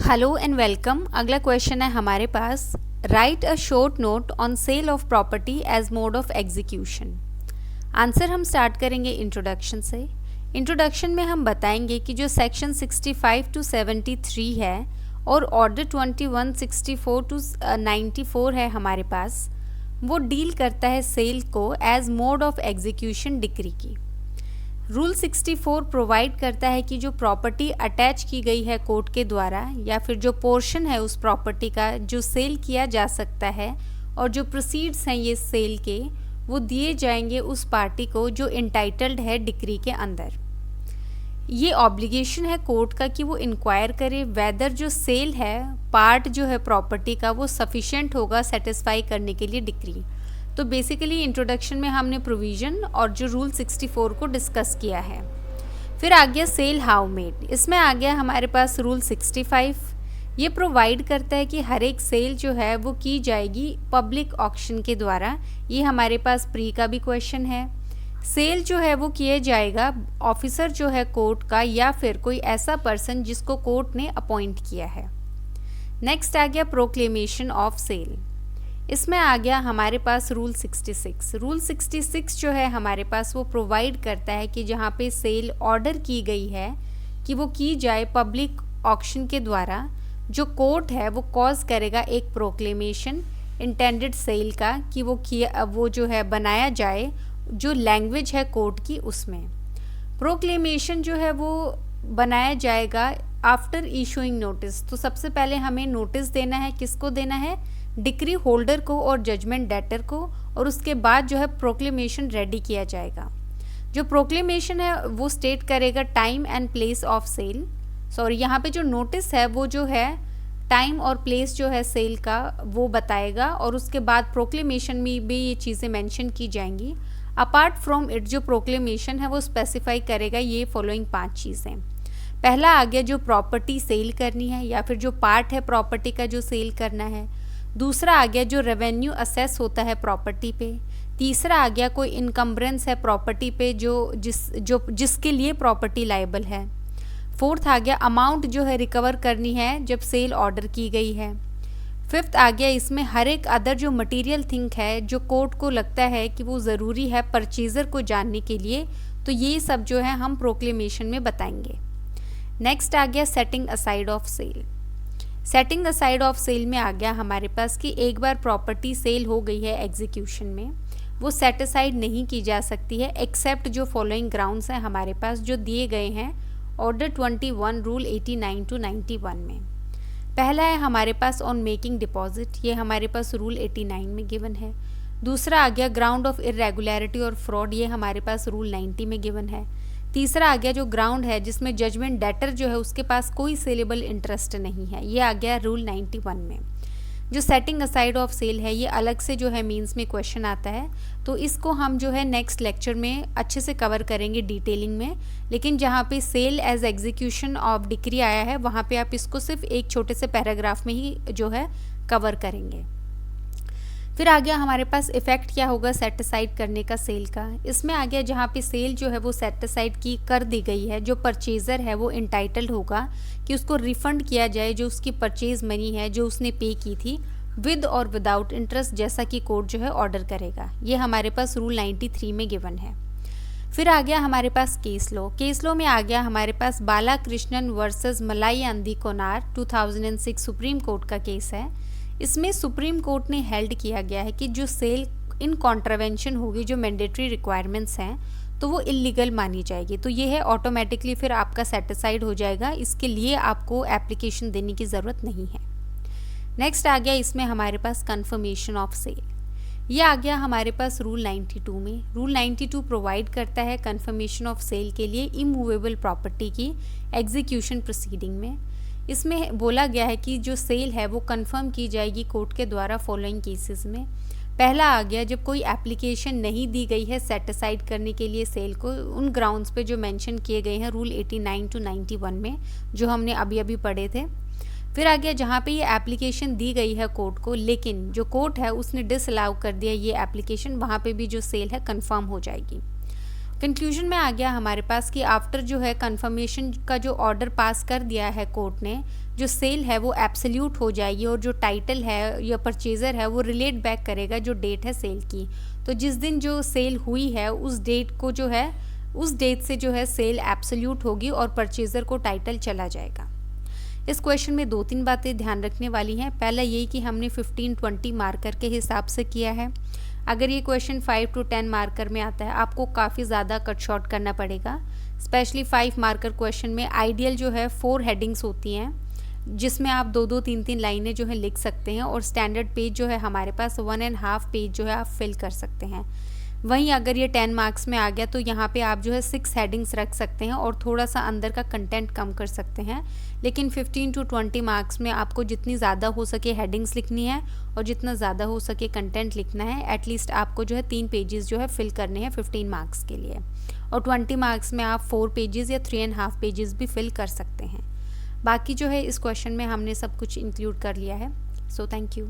Hello and welcome. अगला question है हमारे पास, write a short note on sale of property as mode of execution. Answer हम start करेंगे इंट्रोडक्शन से। इंट्रोडक्शन में हम बताएंगे कि जो सेक्शन 65 टू 73 है और ऑर्डर 21 64 टू 94 है हमारे पास, वो डील करता है सेल को as mode of execution decree की। रूल 64 प्रोवाइड करता है कि जो प्रॉपर्टी अटैच की गई है कोर्ट के द्वारा या फिर जो पोर्शन है उस प्रॉपर्टी का जो सेल किया जा सकता है और जो प्रोसीड्स हैं ये सेल के, वो दिए जाएंगे उस पार्टी को जो इंटाइटल्ड है डिक्री के अंदर। ये ऑब्लिगेशन है कोर्ट का कि वो इंक्वायर करे वेदर जो सेल है पार्ट जो है प्रॉपर्टी का वो सफिशिएंट होगा सेटिस्फाई करने के लिए डिक्री। तो बेसिकली इंट्रोडक्शन में हमने प्रोविज़न और जो रूल 64 को डिस्कस किया है। फिर आ गया सेल हाउ मेड। इसमें आ गया हमारे पास रूल 65। ये प्रोवाइड करता है कि हर एक सेल जो है वो की जाएगी पब्लिक ऑक्शन के द्वारा। ये हमारे पास प्री का भी क्वेश्चन है। सेल जो है वो किया जाएगा ऑफिसर जो है कोर्ट का या फिर कोई ऐसा पर्सन जिसको कोर्ट ने अपॉइंट किया है। नेक्स्ट आ गया प्रोक्लेमेशन ऑफ सेल। इसमें आ गया हमारे पास रूल 66। रूल 66 जो है हमारे पास वो प्रोवाइड करता है कि जहाँ पे सेल ऑर्डर की गई है कि वो की जाए पब्लिक ऑक्शन के द्वारा, जो कोर्ट है वो कॉज करेगा एक प्रोक्लेमेशन इंटेंडेड सेल का कि वो जो है बनाया जाए जो लैंग्वेज है कोर्ट की उसमें। प्रोक्लेमेशन जो है वो बनाया जाएगा आफ्टर इशूइंग नोटिस। तो सबसे पहले हमें नोटिस देना है, किसको देना है? डिक्री होल्डर को और जजमेंट डेटर को, और उसके बाद जो है प्रोक्लेमेशन रेडी किया जाएगा। जो प्रोक्लेमेशन है वो स्टेट करेगा time and place of sale. Sorry, यहाँ पे जो नोटिस है वो जो है टाइम और प्लेस जो है सेल का वो बताएगा, और उसके बाद प्रोक्लेमेशन में भी ये चीज़ें मेंशन की जाएंगी। अपार्ट फ्रॉम इट जो प्रोक्लेमेशन है वो स्पेसिफाई करेगा ये फॉलोइंग 5 चीज़ें। पहला आ गया जो प्रॉपर्टी सेल करनी है या फिर जो पार्ट है प्रॉपर्टी का जो सेल करना है। दूसरा आ गया जो रेवेन्यू असेस होता है प्रॉपर्टी पे। तीसरा आ गया कोई इनकम्बरेंस है प्रॉपर्टी पे जिसके लिए प्रॉपर्टी लायबल है। फोर्थ आ गया अमाउंट जो है रिकवर करनी है जब सेल ऑर्डर की गई है। फिफ्थ आ गया इसमें हर एक अदर जो मटेरियल थिंग है जो कोर्ट को लगता है कि वो ज़रूरी है परचेज़र को जानने के लिए, तो ये सब जो है हम प्रोक्लेमेशन में बताएंगे। नेक्स्ट आ गया setting aside of sale. Setting aside of sale में आ गया हमारे पास कि एक बार प्रॉपर्टी सेल हो गई है एग्जीक्यूशन में, वो सेट असाइड नहीं की जा सकती है एक्सेप्ट जो फॉलोइंग ग्राउंड्स हैं हमारे पास जो दिए गए हैं ऑर्डर 21 रूल 89 टू 91 में। पहला है हमारे पास ऑन मेकिंग डिपॉजिट, ये हमारे पास रूल 89 में गिवन है। दूसरा आ गया ग्राउंड ऑफ इरेगुलरिटी और फ्रॉड, ये हमारे पास रूल 90 में गिवन है। तीसरा आ गया जो ग्राउंड है जिसमें जजमेंट डेटर जो है उसके पास कोई सेलेबल इंटरेस्ट नहीं है, ये आ गया रूल 91 में। जो सेटिंग असाइड ऑफ सेल है ये अलग से जो है मीन्स में क्वेश्चन आता है, तो इसको हम जो है नेक्स्ट लेक्चर में अच्छे से कवर करेंगे डिटेलिंग में। लेकिन जहाँ पे sale as execution of decree आया है वहाँ पे आप इसको सिर्फ एक छोटे से पैराग्राफ में ही जो है कवर करेंगे। फिर आ गया हमारे पास इफेक्ट क्या होगा सेट असाइड करने का सेल का। इसमें आ गया जहाँ पे सेल जो है वो सेट असाइड की कर दी गई है, जो परचेज़र है वो इंटाइटल्ड होगा कि उसको रिफ़ंड किया जाए जो उसकी परचेज़ मनी है जो उसने पे की थी, विद और विदाउट इंटरेस्ट, जैसा कि कोर्ट जो है ऑर्डर करेगा। ये हमारे पास रूल 93 में गिवन है। फिर आ गया हमारे पास केस लॉ। केस लॉ में आ गया हमारे पास बालाकृष्णन वर्सेस मलाई आंधी कोनार 2006 सुप्रीम कोर्ट का केस है। इसमें सुप्रीम कोर्ट ने हेल्ड किया गया है कि जो सेल इन कॉन्ट्रावेंशन होगी जो मैंडेटरी रिक्वायरमेंट्स हैं तो वो इलीगल मानी जाएगी, तो ये है ऑटोमेटिकली फिर आपका सेटिसाइड हो जाएगा, इसके लिए आपको एप्लीकेशन देने की ज़रूरत नहीं है। नेक्स्ट आ गया इसमें हमारे पास कन्फर्मेशन ऑफ सेल। ये आ गया हमारे पास रूल 92 में। रूल 92 प्रोवाइड करता है कन्फर्मेशन ऑफ सेल के लिए इमूवेबल प्रॉपर्टी की एग्जीक्यूशन प्रोसीडिंग में। इसमें बोला गया है कि जो सेल है वो कंफर्म की जाएगी कोर्ट के द्वारा फॉलोइंग केसेस में। पहला आ गया जब कोई एप्लीकेशन नहीं दी गई है सेट असाइड करने के लिए सेल को, उन ग्राउंड्स पे जो मेंशन किए गए हैं रूल 89 टू 91 में, जो हमने अभी अभी पढ़े थे। फिर आ गया जहाँ पे ये एप्लीकेशन दी गई है कोर्ट को, लेकिन जो कोर्ट है उसने डिसअलाउ कर दिया ये एप्लीकेशन, वहाँ पे भी जो सेल है कंफर्म हो जाएगी। कंक्लूजन में आ गया हमारे पास कि आफ्टर जो है कंफर्मेशन का जो ऑर्डर पास कर दिया है कोर्ट ने, जो सेल है वो एब्सोल्यूट हो जाएगी और जो टाइटल है या परचेज़र है वो रिलेट बैक करेगा जो डेट है सेल की। तो जिस दिन जो सेल हुई है उस डेट को जो है उस डेट से जो है सेल एब्सोल्यूट होगी और परचेज़र को टाइटल चला जाएगा। इस क्वेश्चन में 2-3 बातें ध्यान रखने वाली हैं। पहला यही कि हमने 15-20 मार्कर के हिसाब से किया है। अगर ये क्वेश्चन 5 to 10 मार्कर में आता है आपको काफ़ी ज़्यादा कट शॉर्ट करना पड़ेगा। स्पेशली 5 मार्कर क्वेश्चन में आइडियल जो है 4 हेडिंग्स होती हैं जिसमें आप 2-2 3-3 लाइनें जो है लिख सकते हैं और स्टैंडर्ड पेज जो है हमारे पास 1.5 पेज जो है आप फिल कर सकते हैं। वहीं अगर ये 10 मार्क्स में आ गया तो यहाँ पे आप जो है 6 हेडिंग्स रख सकते हैं और थोड़ा सा अंदर का कंटेंट कम कर सकते हैं। लेकिन 15 to 20 मार्क्स में आपको जितनी ज़्यादा हो सके हेडिंग्स लिखनी है और जितना ज़्यादा हो सके कंटेंट लिखना है। एटलीस्ट आपको जो है 3 पेजेस जो है फिल करने हैं 15 मार्क्स के लिए, और 20 मार्क्स में आप 4 पेजेस या 3.5 पेजेस भी फिल कर सकते हैं। बाकी जो है इस क्वेश्चन में हमने सब कुछ इंक्लूड कर लिया है। So thank you.